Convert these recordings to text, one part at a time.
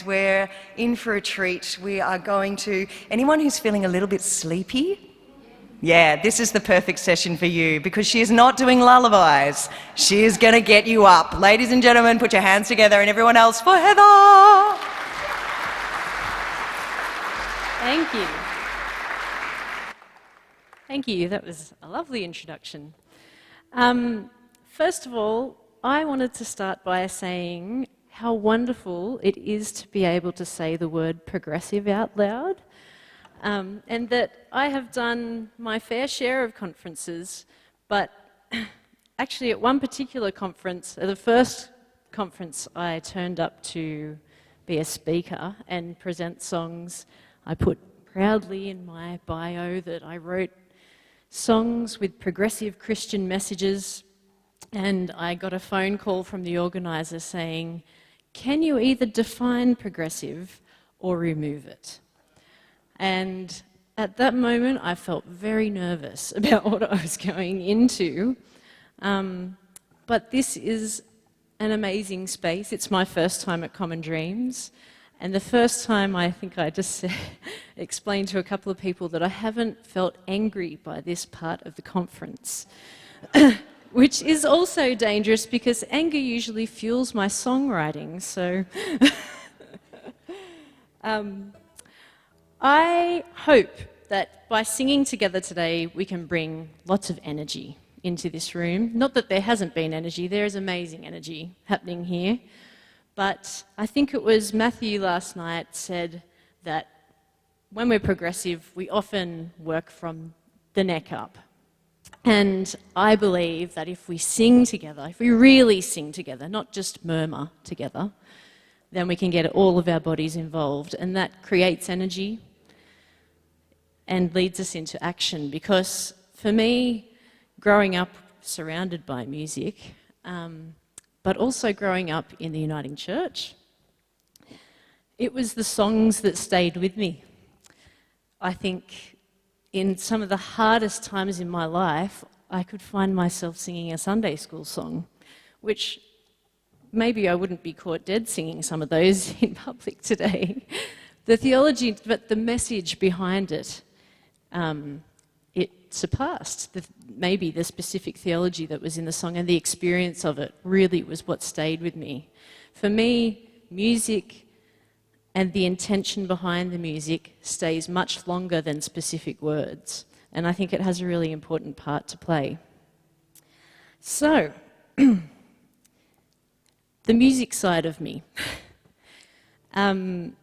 We're in for a treat. We are going to, anyone who's feeling a little bit sleepy? Yeah, this is the perfect session for you because she is not doing lullabies. She is going to get you up. Ladies and gentlemen, put your hands together, and everyone else for Heather. Thank you. Thank you. That was a lovely introduction. First of all, I wanted to start by saying how wonderful it is to be able to say the word progressive out loud, and that I have done my fair share of conferences, but actually at one particular conference, the first conference I turned up to be a speaker and present songs, I put proudly in my bio that I wrote songs with progressive Christian messages, and I got a phone call from the organiser saying, "Can you either define progressive or remove it?" And at that moment, I felt very nervous about what I was going into. But this is an amazing space. It's my first time at Common Dreams. And the first time, I think I just explained to a couple of people that I haven't felt angry by this part of the conference. Which is also dangerous because anger usually fuels my songwriting, so I hope that by singing together today we can bring lots of energy into this room. Not that there hasn't been energy, there is amazing energy happening here, but I think it was Matthew last night said that when we're progressive we often work from the neck up. And I believe that if we sing together, if we really sing together, not just murmur together, then we can get all of our bodies involved, and that creates energy and leads us into action. Because for me, growing up surrounded by music, but also growing up in the Uniting Church, it was the songs that stayed with me. I think in some of the hardest times in my life, I could find myself singing a Sunday school song, which maybe I wouldn't be caught dead singing some of those in public today. The theology, but the message behind it, it surpassed maybe the specific theology that was in the song, and the experience of it really was what stayed with me. For me, music and the intention behind the music stays much longer than specific words. And I think it has a really important part to play. So, the music side of me. I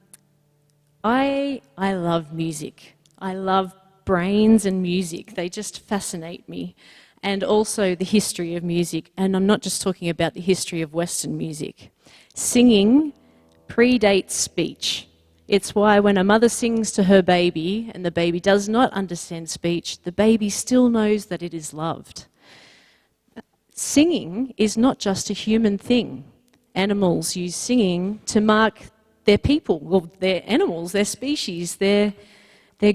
love music. I love brains and music. They just fascinate me. And also the history of music. And I'm not just talking about the history of Western music. Singing predates speech. It's why when a mother sings to her baby and the baby does not understand speech, the baby still knows that it is loved. Singing is not just a human thing. Animals use singing to mark their people, well, their animals, their species, their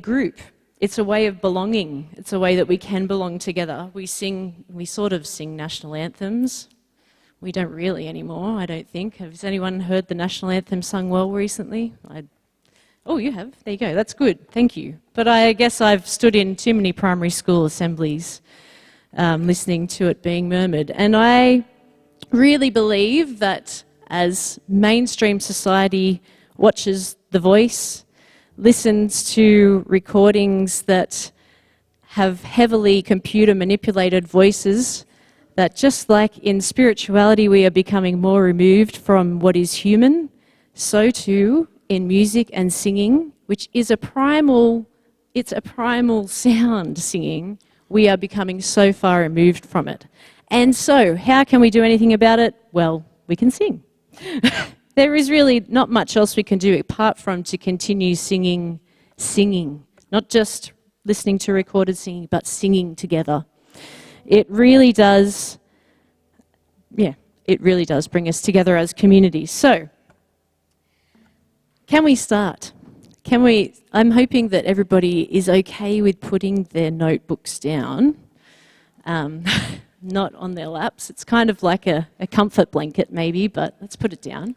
group. It's a way of belonging. It's a way that we can belong together. We sort of sing national anthems. We don't really anymore, I don't think. Has anyone heard the national anthem sung well recently? Oh, you have? There you go. That's good. Thank you. But I guess I've stood in too many primary school assemblies listening to it being murmured. And I really believe that as mainstream society watches The Voice, listens to recordings that have heavily computer manipulated voices, that just like in spirituality we are becoming more removed from what is human, so too in music and singing, which is a primal sound singing, we are becoming so far removed from it. And so, how can we do anything about it? Well, we can sing. There is really not much else we can do apart from to continue singing, not just listening to recorded singing, but singing together. It really does bring us together as communities. So, can we start? I'm hoping that everybody is okay with putting their notebooks down, not on their laps. It's kind of like a comfort blanket maybe, but let's put it down.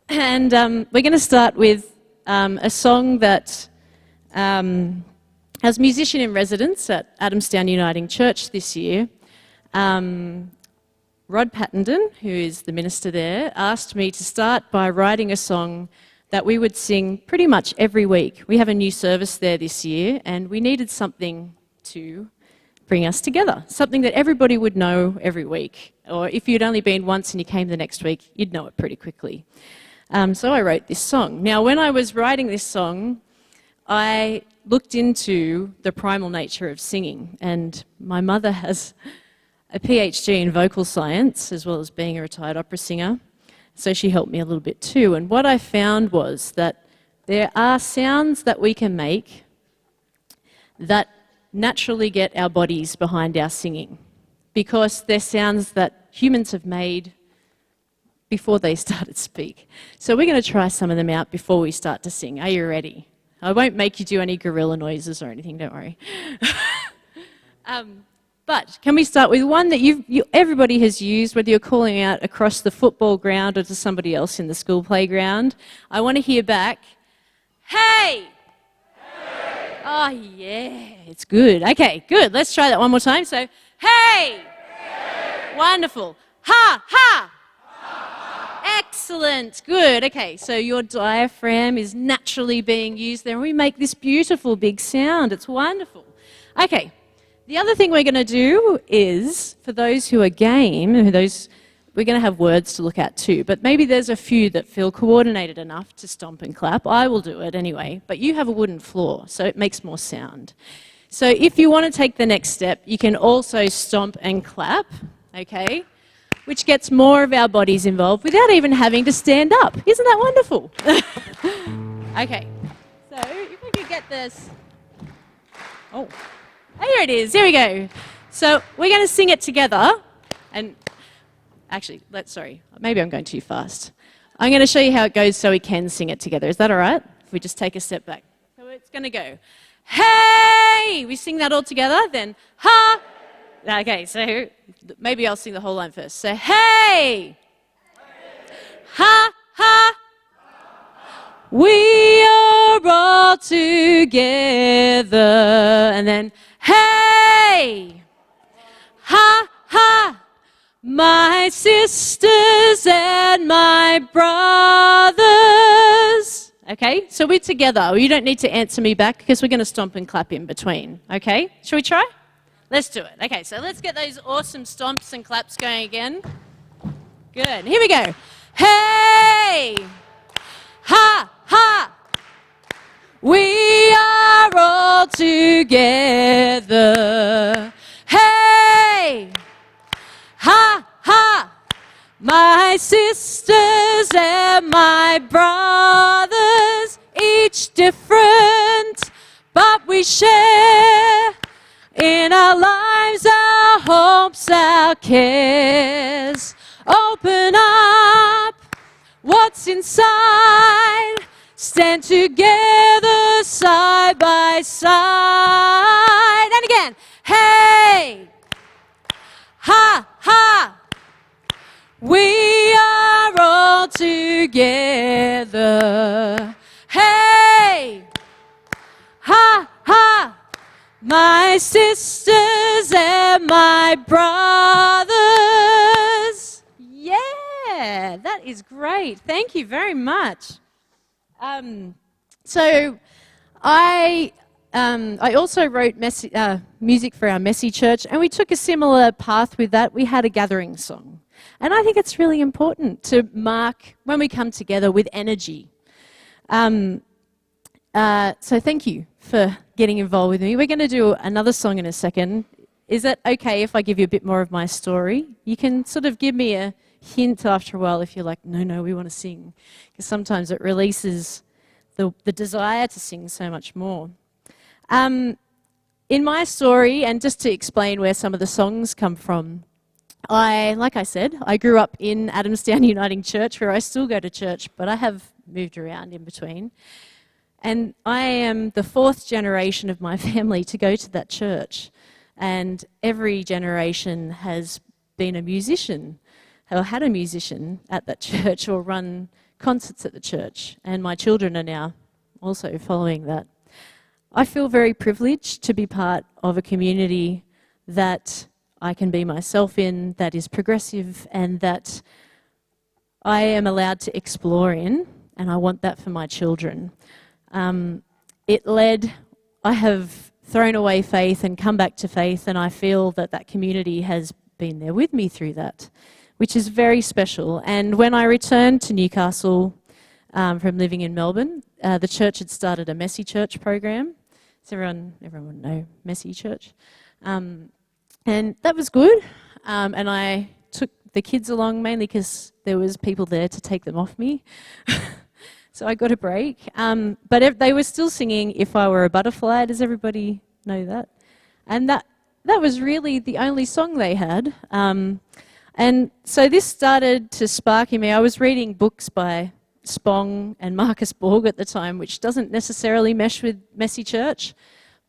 And we're going to start with a song that as musician in residence at Adamstown Uniting Church this year, Rod Pattenden, who is the minister there, asked me to start by writing a song that we would sing pretty much every week. We have a new service there this year, and we needed something to bring us together, something that everybody would know every week. Or if you'd only been once and you came the next week, you'd know it pretty quickly. So I wrote this song. Now, when I was writing this song, I looked into the primal nature of singing, and my mother has a PhD in vocal science as well as being a retired opera singer, so she helped me a little bit too. And what I found was that there are sounds that we can make that naturally get our bodies behind our singing, because they're sounds that humans have made before they started to speak. So we're going to try some of them out before we start to sing. Are you ready? I won't make you do any gorilla noises or anything, don't worry. But can we start with one that everybody has used, whether you're calling out across the football ground or to somebody else in the school playground? I want to hear back, hey! Hey! Oh, yeah, it's good. Okay, good. Let's try that one more time. So, hey! Hey! Wonderful. Ha! Ha! Excellent, good. Okay, so your diaphragm is naturally being used there, and we make this beautiful big sound. It's wonderful. Okay, the other thing we're going to do is, for those who are game, we're going to have words to look at too, but maybe there's a few that feel coordinated enough to stomp and clap. I will do it anyway, but you have a wooden floor, so it makes more sound. So if you want to take the next step, you can also stomp and clap, okay? Which gets more of our bodies involved without even having to stand up. Isn't that wonderful? Okay, so if we could get this... Oh, here it is, here we go. So we're going to sing it together, and actually, maybe I'm going too fast. I'm going to show you how it goes so we can sing it together. Is that all right? If we just take a step back. So it's going to go, hey! We sing that all together, then ha! Okay, so maybe I'll sing the whole line first. So, hey! Ha, ha! We are all together. And then, hey! Ha, ha! My sisters and my brothers. Okay, so we're together. You don't need to answer me back because we're going to stomp and clap in between. Okay, shall we try? Let's do it. Okay, so let's get those awesome stomps and claps going again. Good. Here we go. Hey! Ha! Ha! We are all together. Hey! Ha! Ha! My sisters and my brothers, each different, but we share in our lives, our hopes, our cares. Open up what's inside. Stand together side by side. And again. Hey! Ha! Ha! We are all together. Hey! Ha! Ha! My sisters and my brothers. Yeah, that is great. Thank you very much. So I also wrote music for our Messy church, and we took a similar path with that. We had a gathering song. And I think it's really important to mark when we come together with energy. So thank you for getting involved with me. We're going to do another song in a second. Is it okay if I give you a bit more of my story? You can sort of give me a hint after a while if you're like, no, we want to sing. Because sometimes it releases the desire to sing so much more. In my story, and just to explain where some of the songs come from, like I said, I grew up in Adamstown Uniting Church, where I still go to church, but I have moved around in between. And I am the fourth generation of my family to go to that church. And every generation has been a musician, or had a musician at that church, or run concerts at the church, and my children are now also following that. I feel very privileged to be part of a community that I can be myself in, that is progressive, and that I am allowed to explore in, and I want that for my children. I have thrown away faith and come back to faith, and I feel that that community has been there with me through that, which is very special. And when I returned to Newcastle from living in Melbourne, the church had started a Messy Church program. Does everyone know Messy Church? And that was good. And I took the kids along mainly because there was people there to take them off me. So I got a break. But they were still singing If I Were a Butterfly. Does everybody know that? And that was really the only song they had. And so this started to spark in me. I was reading books by Spong and Marcus Borg at the time, which doesn't necessarily mesh with Messy Church,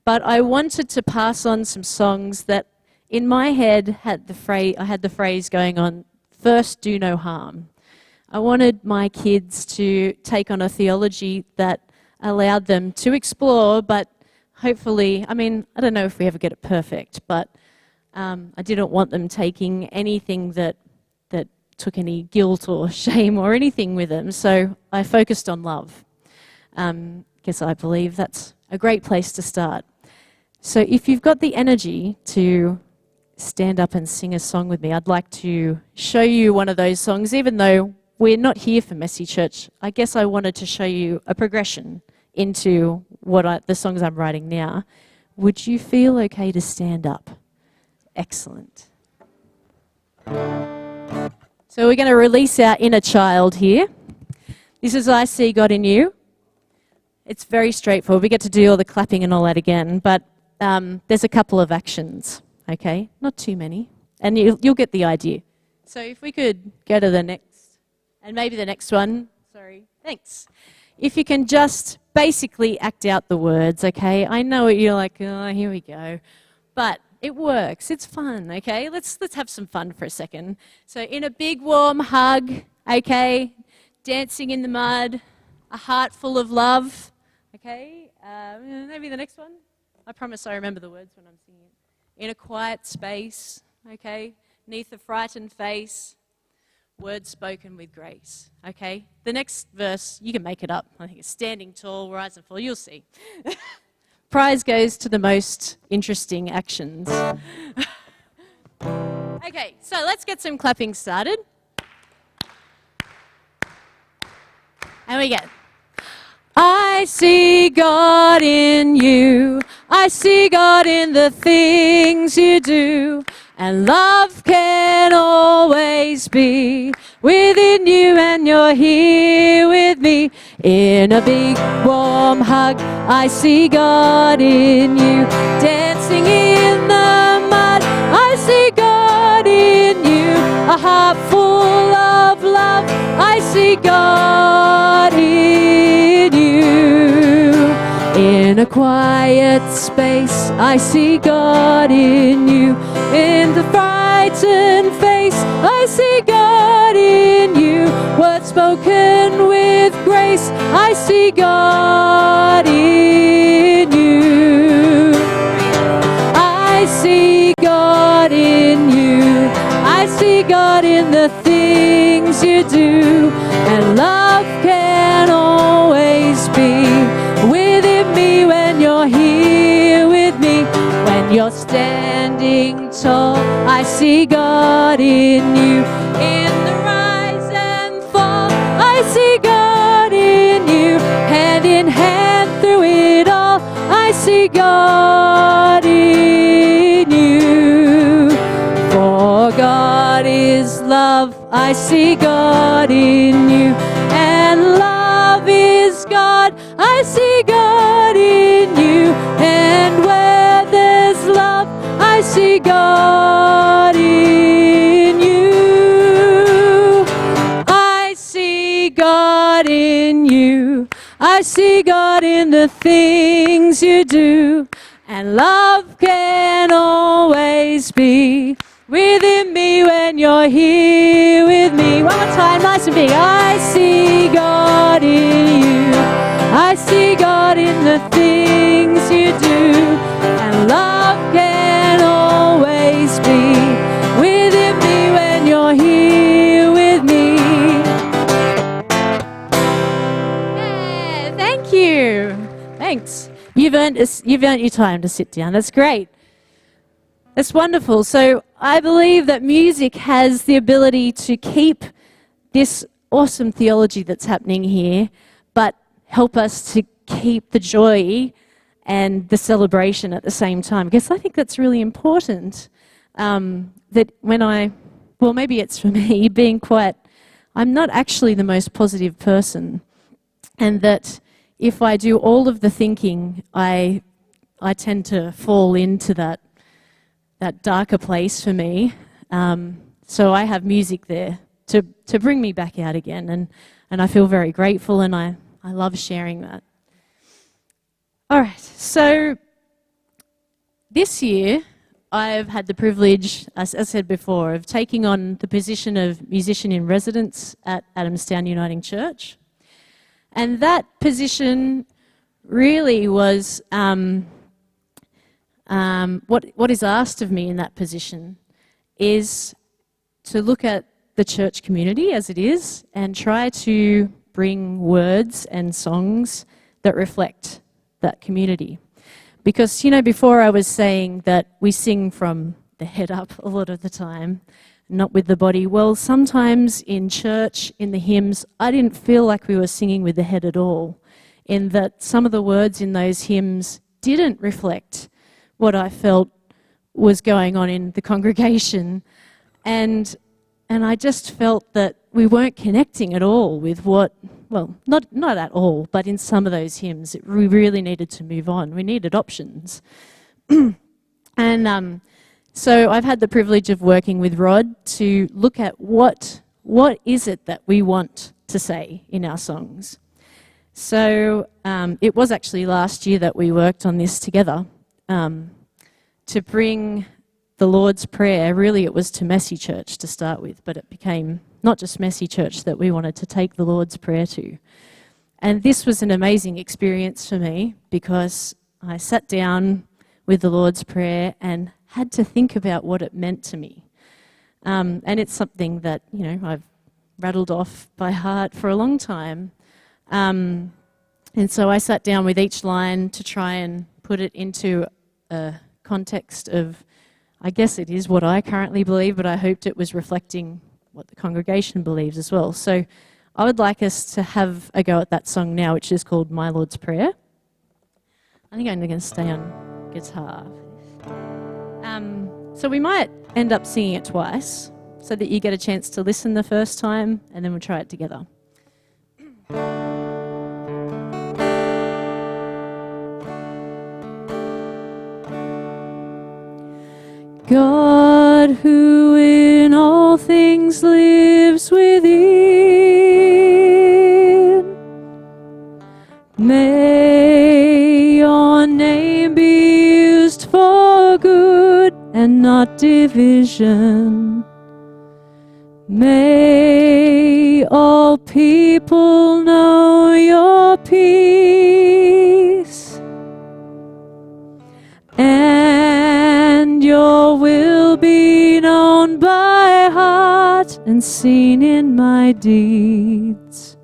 but I wanted to pass on some songs that in my head I had the phrase going on, first do no harm. I wanted my kids to take on a theology that allowed them to explore, but hopefully, I don't know if we ever get it perfect, but I didn't want them taking anything that took any guilt or shame or anything with them. So I focused on love, because I believe that's a great place to start. So if you've got the energy to stand up and sing a song with me, I'd like to show you one of those songs. Even though we're not here for Messy Church, I guess I wanted to show you a progression into the songs I'm writing now. Would you feel okay to stand up? Excellent. So we're going to release our inner child here. This is I See God in You. It's very straightforward. We get to do all the clapping and all that again, but there's a couple of actions, okay? Not too many. And you'll get the idea. So if we could go to the next, and maybe the next one. Sorry. Thanks. If you can just basically act out the words, okay? I know you're like, oh, here we go. But it works. It's fun, okay? Let's have some fun for a second. So in a big warm hug, okay? Dancing in the mud, a heart full of love, okay? Maybe the next one. I promise I remember the words when I'm singing it. In a quiet space, okay? Neath a frightened face, words spoken with grace, okay? The next verse, you can make it up. I think it's standing tall, rise and fall. You'll see. Prize goes to the most interesting actions. Okay, so let's get some clapping started. And we go. I see God in you. I see God in the things you do. And love can always be within you, and you're here with me. In a big warm hug, I see God in you. Dancing in the mud, I see God in you. A heart full of love, I see God in you. In a quiet space, I see God in you. In the frightened face, I see God in you. Words spoken with grace, I see God in you. I see God in you. I see God in the things you do. And love can always be within me when you're here with me. When you're standing tall, I see God in you. In the rise and fall, I see God in you. Hand in hand through it all, I see God in you. For God is love, I see God in you. And love is God, I see God in you. And where there's love, I see God in you. I see God in you. I see God in the things you do. And love can always be within me when you're here with me. One more time, nice and big. I see God in you. I see God in the things you do. And love can always be within me when you're here with me. Yeah, thank you. Thanks. You've earned your time to sit down. That's great. That's wonderful. So I believe that music has the ability to keep this awesome theology that's happening here, but help us to keep the joy and the celebration at the same time. Because I think that's really important. That maybe it's for me, I'm not actually the most positive person. And that if I do all of the thinking, I tend to fall into that darker place for me. So I have music there to bring me back out again. And I feel very grateful, and I love sharing that. All right, so this year I've had the privilege, as I said before, of taking on the position of musician in residence at Adamstown Uniting Church. And that position really was what is asked of me in that position is to look at the church community as it is and try to bring words and songs that reflect that community. Because, before I was saying that we sing from the head up a lot of the time, not with the body. Well, sometimes in church, in the hymns, I didn't feel like we were singing with the head at all, in that some of the words in those hymns didn't reflect what I felt was going on in the congregation. And I just felt that we weren't connecting at all with not at all, but in some of those hymns, we really needed to move on. We needed options. And so I've had the privilege of working with Rod to look at what is it that we want to say in our songs. So it was actually last year that we worked on this together to bring the Lord's Prayer. Really, it was to Messy Church to start with, but it became not just Messy Church that we wanted to take the Lord's Prayer to. And this was an amazing experience for me because I sat down with the Lord's Prayer and had to think about what it meant to me. And it's something that, I've rattled off by heart for a long time. And so I sat down with each line to try and put it into a context of, I guess it is what I currently believe, but I hoped it was reflecting what the congregation believes as well. So I would like us to have a go at that song now, which is called My Lord's Prayer. I think I'm going to stay on guitar. So we might end up singing it twice so that you get a chance to listen the first time, and then we'll try it together. God, who in all things lives within, may your name be used for good and not division. May all people know your peace, and your will be known by heart and seen in my deeds.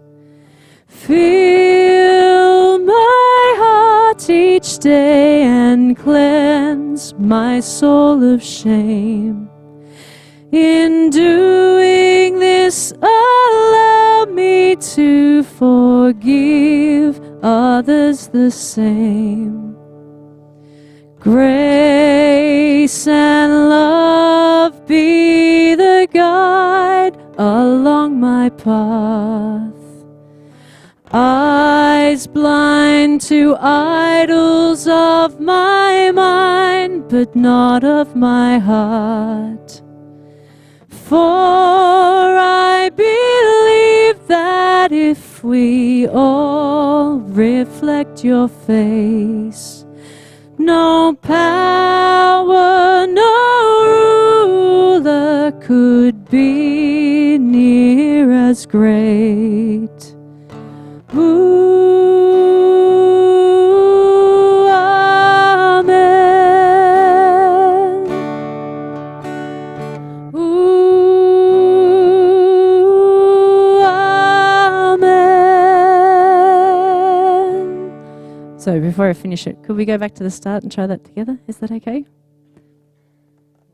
Fill my heart each day and cleanse my soul of shame. In doing this, allow me to forgive others the same. Grace and love be the guide along my path. Eyes blind to idols of my mind, but not of my heart. For I believe that if we all reflect your face, no power, no ruler could be near as great. Ooh, amen. Ooh, amen. So before I finish it, could we go back to the start and try that together? Is that okay?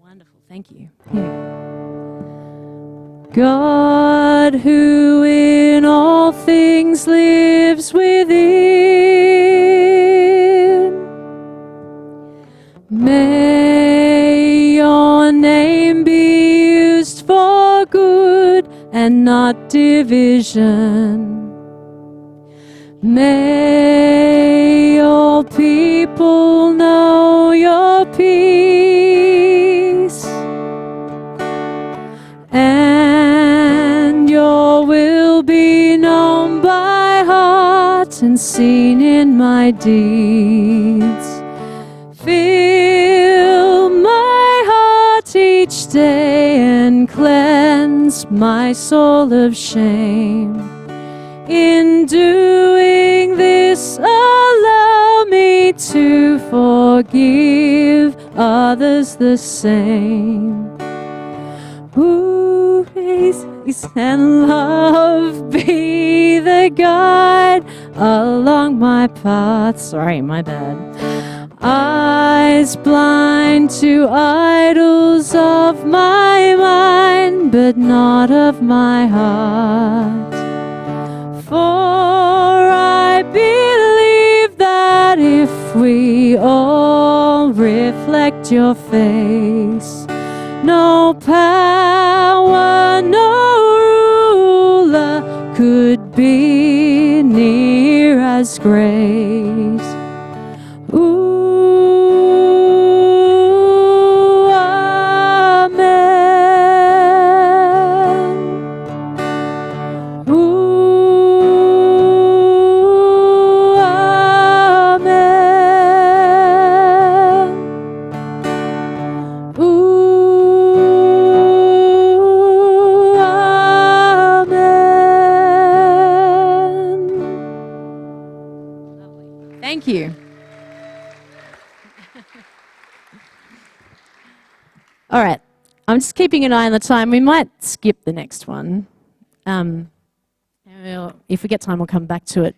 Wonderful, thank you. Yeah. God, who in all things lives within, may your name be used for good and not division. May your people know your peace, and your will be known by heart and seen in my deeds. Fill my heart each day and cleanse my soul of shame. In doing this, allow me to forgive others the same. Ooh, peace and love be the guide along my path. Sorry, my bad. Eyes blind to idols of my mind, but not of my heart. For I believe that if we all reflect your face, no power, no ruler could be near as great. Ooh, amen. Ooh, amen. Ooh, amen. Thank you. All right, I'm just keeping an eye on the time. We might skip the next one. If we get time, we'll come back to it.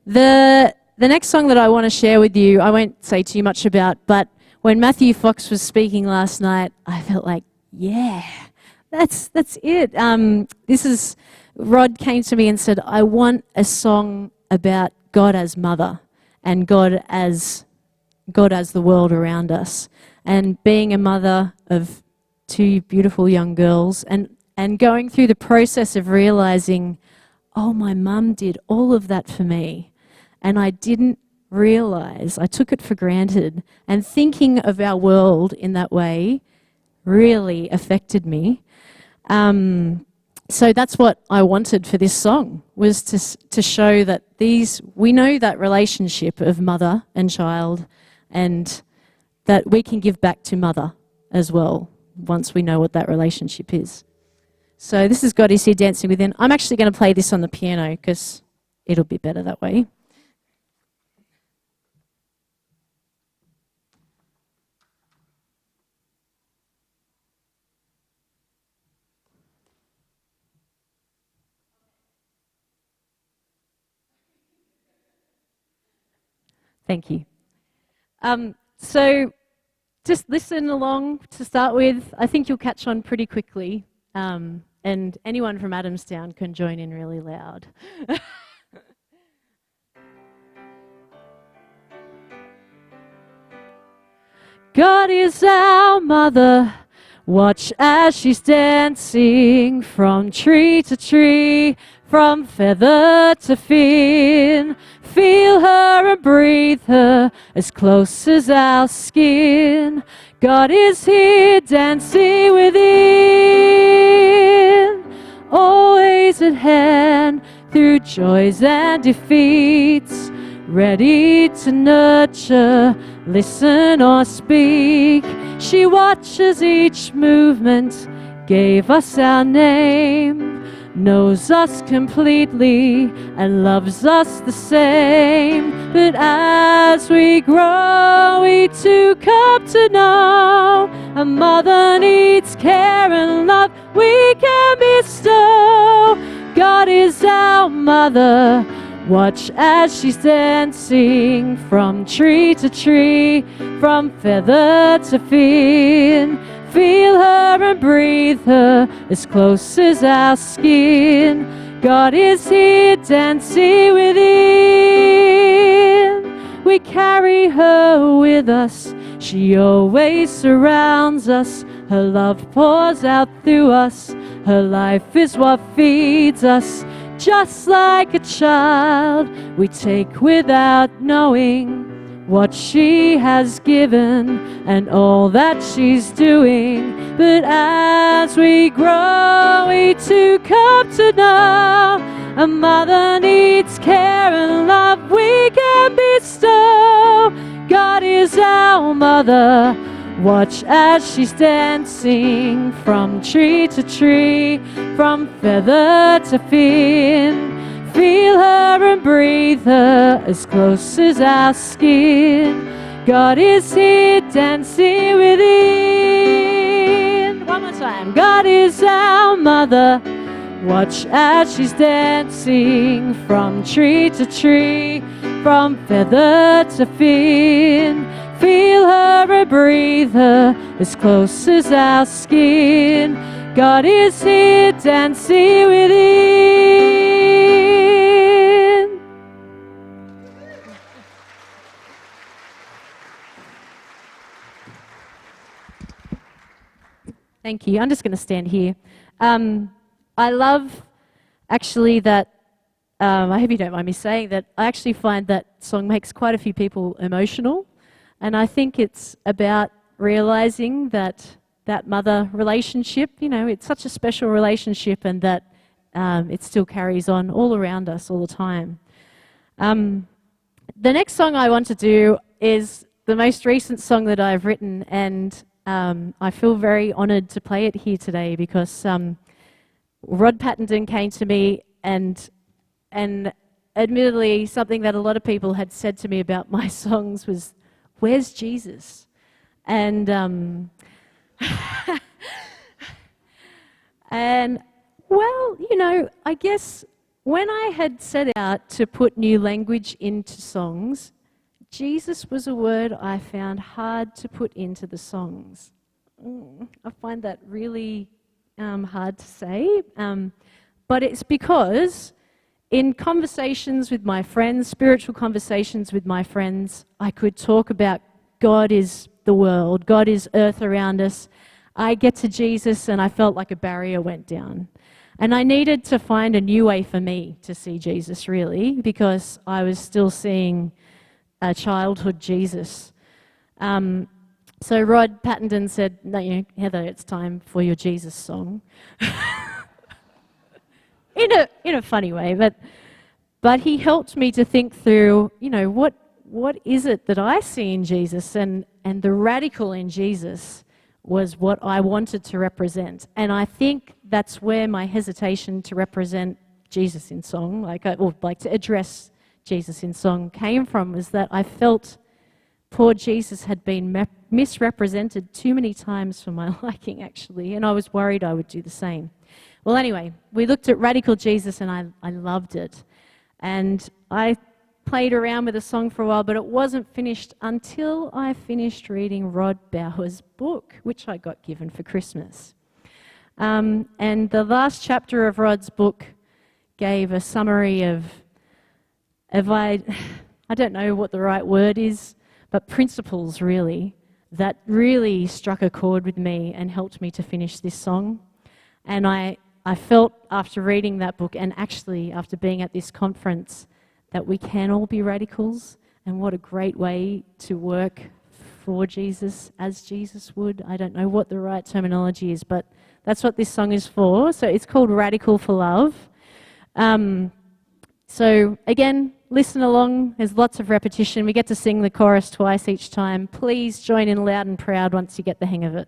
The next song that I want to share with you, I won't say too much about, but when Matthew Fox was speaking last night, I felt like, yeah, that's it. Rod came to me and said, I want a song about God as mother and God as the world around us. And being a mother of two beautiful young girls and going through the process of realizing, oh, my mum did all of that for me. And I didn't realize, I took it for granted. And thinking of our world in that way really affected me. So that's what I wanted for this song, was to show that we know that relationship of mother and child, and that we can give back to mother as well once we know what that relationship is. So this is God Is Here Dancing Within. I'm actually going to play this on the piano because it'll be better that way. Thank you. So just listen along to start with. I think you'll catch on pretty quickly. And anyone from Adamstown can join in really loud. God is our mother. Watch as she's dancing from tree to tree, from feather to fin. Feel her and breathe her as close as our skin. God is here dancing within, always at hand through joys and defeats. ready to nurture, listen or speak. She watches each movement, gave us our name, knows us completely and loves us the same. But as we grow, we too come to know a mother needs care and love we can bestow. God is our mother. Watch as she's dancing from tree to tree, from feather to fin. Feel her and breathe her as close as our skin. God is here dancing within. We carry her with us. She always surrounds us. Her love pours out through us. Her life is what feeds us. Just like a child, we take without knowing what she has given and all that she's doing. But as we grow, we too come to know a mother needs care and love we can bestow. God is our mother. Watch as she's dancing from tree to tree, from feather to fin. Feel her and breathe her as close as our skin. God is here dancing within. One more time. God is our mother. Watch as she's dancing from tree to tree, from feather to fin. Feel her and breathe her as close as our skin. God is here dancing within. Thank you. I'm just going to stand here. I love actually that, I hope you don't mind me saying that, I actually find that song makes quite a few people emotional. And I think it's about realizing that that mother relationship, you know, it's such a special relationship, and that it still carries on all around us all the time. The next song I want to do is the most recent song that I've written, and I feel very honoured to play it here today because Rod Pattenden came to me and admittedly something that a lot of people had said to me about my songs was, "Where's Jesus?" And and well, you know, I guess when I had set out to put new language into songs, Jesus was a word I found hard to put into the songs. I find that really hard to say, but it's because in conversations with my friends, spiritual conversations with my friends, I could talk about God is the world, God is earth around us. I get to Jesus and I felt like a barrier went down. And I needed to find a new way for me to see Jesus, really, because I was still seeing a childhood Jesus. So Rod Pattenden said, "No, you know, Heather, it's time for your Jesus song." in a funny way, but he helped me to think through, you know, what is it that I see in Jesus, and the radical in Jesus was what I wanted to represent. And I think that's where my hesitation to represent Jesus in song, or to address Jesus in song, came from, was that I felt poor Jesus had been misrepresented too many times for my liking, actually, and I was worried I would do the same. Well, anyway, we looked at Radical Jesus, and I loved it. And I played around with the song for a while, but it wasn't finished until I finished reading Rod Bauer's book, which I got given for Christmas. And the last chapter of Rod's book gave a summary of I don't know what the right word is, but principles, really, that really struck a chord with me and helped me to finish this song. And I felt after reading that book, and actually after being at this conference, that we can all be radicals, and what a great way to work for Jesus as Jesus would. I don't know what the right terminology is, but that's what this song is for. So it's called Radical for Love. So again, listen along. There's lots of repetition. We get to sing the chorus twice each time. Please join in loud and proud once you get the hang of it.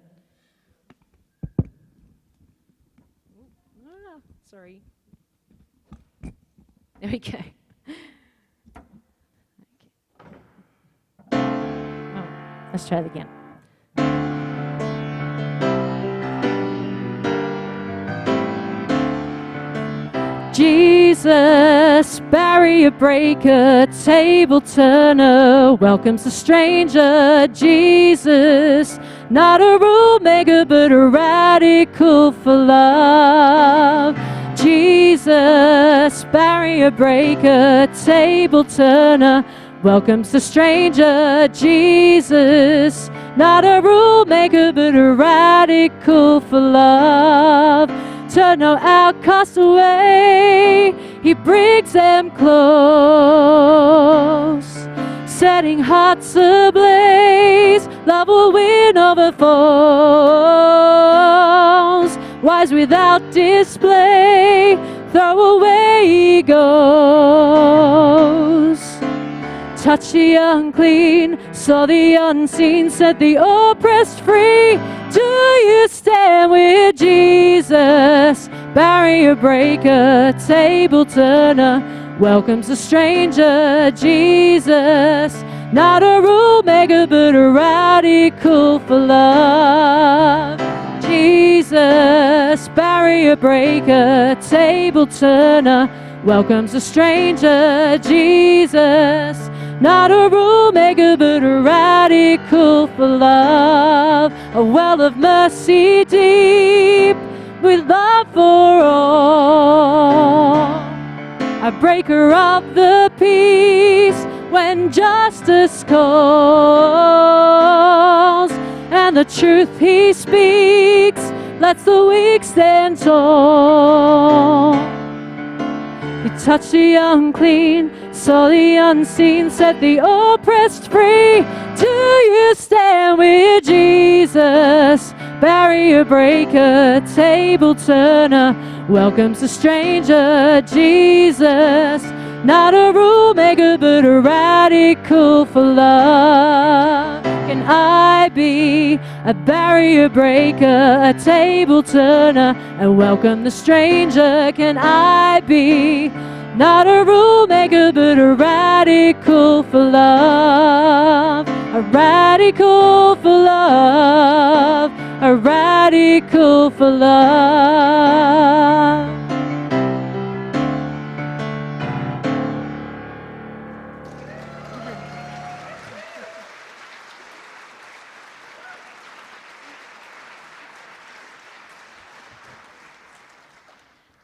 Sorry. There we go. Oh, let's try it again. Jesus, barrier breaker, table turner, welcomes the stranger. Jesus, not a rule maker, but a radical for love. Jesus, barrier breaker, table turner, welcomes the stranger. Jesus, not a rule maker, but a radical for love. Turn no outcast away, he brings them close. Setting hearts ablaze, love will win over foes. Wise without display, throw away egos. Touch the unclean, saw the unseen, set the oppressed free. Do you stand with Jesus? Barrier breaker, table turner, welcomes a stranger. Jesus, not a rule maker, but a radical for love. Jesus, barrier breaker, table turner, welcomes a stranger. Jesus, not a rule maker, but a radical for love. A well of mercy deep, with love for all. A breaker of the peace, when justice calls. And the truth he speaks, lets the weak stand tall. He touched the unclean, saw the unseen, set the oppressed free. Do you stand with Jesus? Barrier breaker, table turner, welcomes a stranger. Jesus, not a rule maker, but a radical for love. Can I be a barrier breaker, a table turner, and welcome the stranger? Can I be not a rule maker, but a radical for love? A radical for love, a radical for love.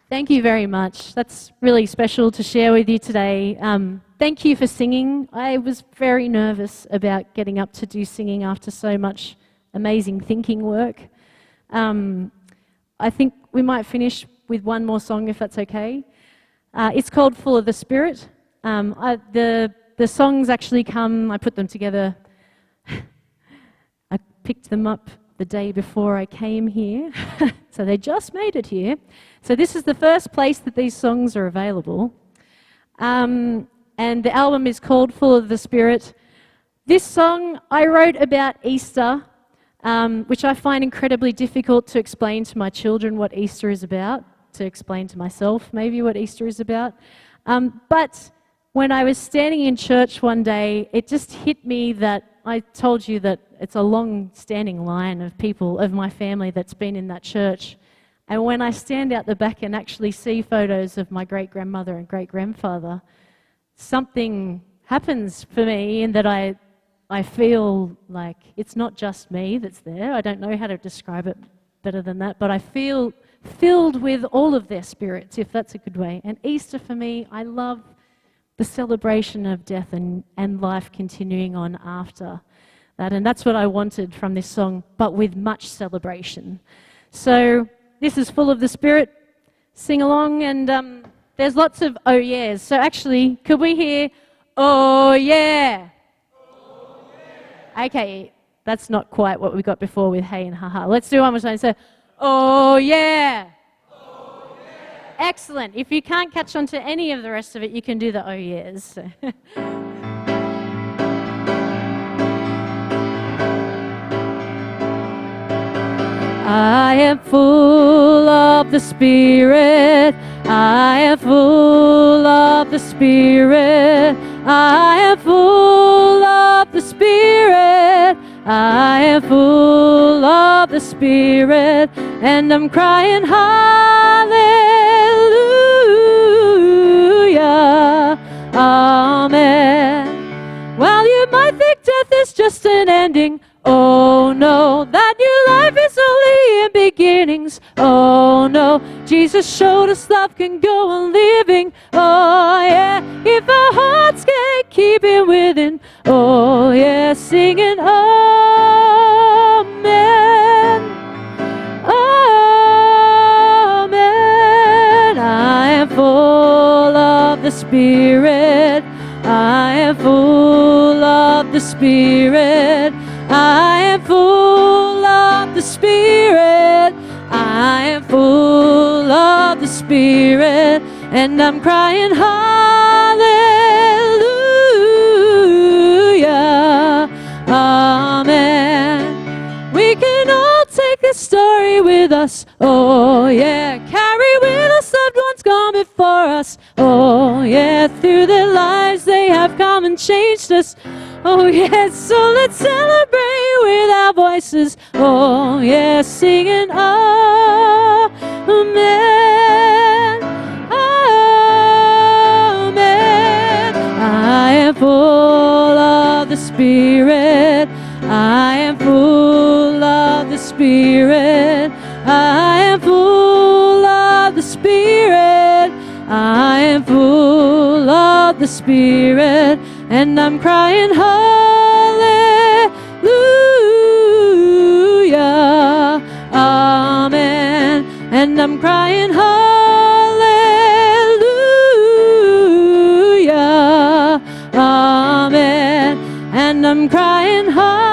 Thank you very much. That's really special to share with you today. Thank you for singing. I was very nervous about getting up to do singing after so much amazing thinking work. I think we might finish with one more song, if that's okay. It's called Full of the Spirit. The songs actually come, I put them together. I picked them up the day before I came here, so they just made it here. So this is the first place that these songs are available. And the album is called Full of the Spirit. This song I wrote about Easter, which I find incredibly difficult to explain to my children what Easter is about, to explain to myself maybe what Easter is about. But when I was standing in church one day, it just hit me that I told you that it's a long-standing line of people, of my family, that's been in that church. And when I stand out the back and actually see photos of my great-grandmother and great-grandfather, something happens for me in that I feel like it's not just me that's there. I don't know how to describe it better than that, but I feel filled with all of their spirits, if that's a good way. And Easter for me, I love the celebration of death and life continuing on after that. And that's what I wanted from this song, but with much celebration. So this is Full of the Spirit. Sing along, and there's lots of oh yeahs. So actually, could we hear oh yeah? Oh yeah. Okay, that's not quite what we got before with hey and haha. Let's do one more time. So oh yeah. Oh yeah. Excellent. If you can't catch on to any of the rest of it, you can do the oh yes. I am full of the Spirit. I am full of the Spirit. I am full of the Spirit. I am full of the Spirit. And I'm crying hallelujah. Amen. Well, you might think death is just an ending. Oh no, that new life is only in beginnings. Oh no, Jesus showed us love can go on living. Oh yeah, if our hearts can't keep Him within. Oh yeah, singing amen. Amen. I am full of the Spirit. I am full of the Spirit. I am full of the Spirit. I am full of the Spirit. And I'm crying hallelujah. Amen. We can all take this story with us. Oh yeah, carry with us loved ones gone before us. Oh yeah, through their lives they have come and changed us. Oh yes, so let's celebrate with our voices. Oh yes, singing amen, amen. I am full of the Spirit. I am full of the Spirit. I am full of the Spirit. I am full of the Spirit. And I'm crying hallelujah. Amen. And I'm crying hallelujah. Amen. And I'm crying hallelujah.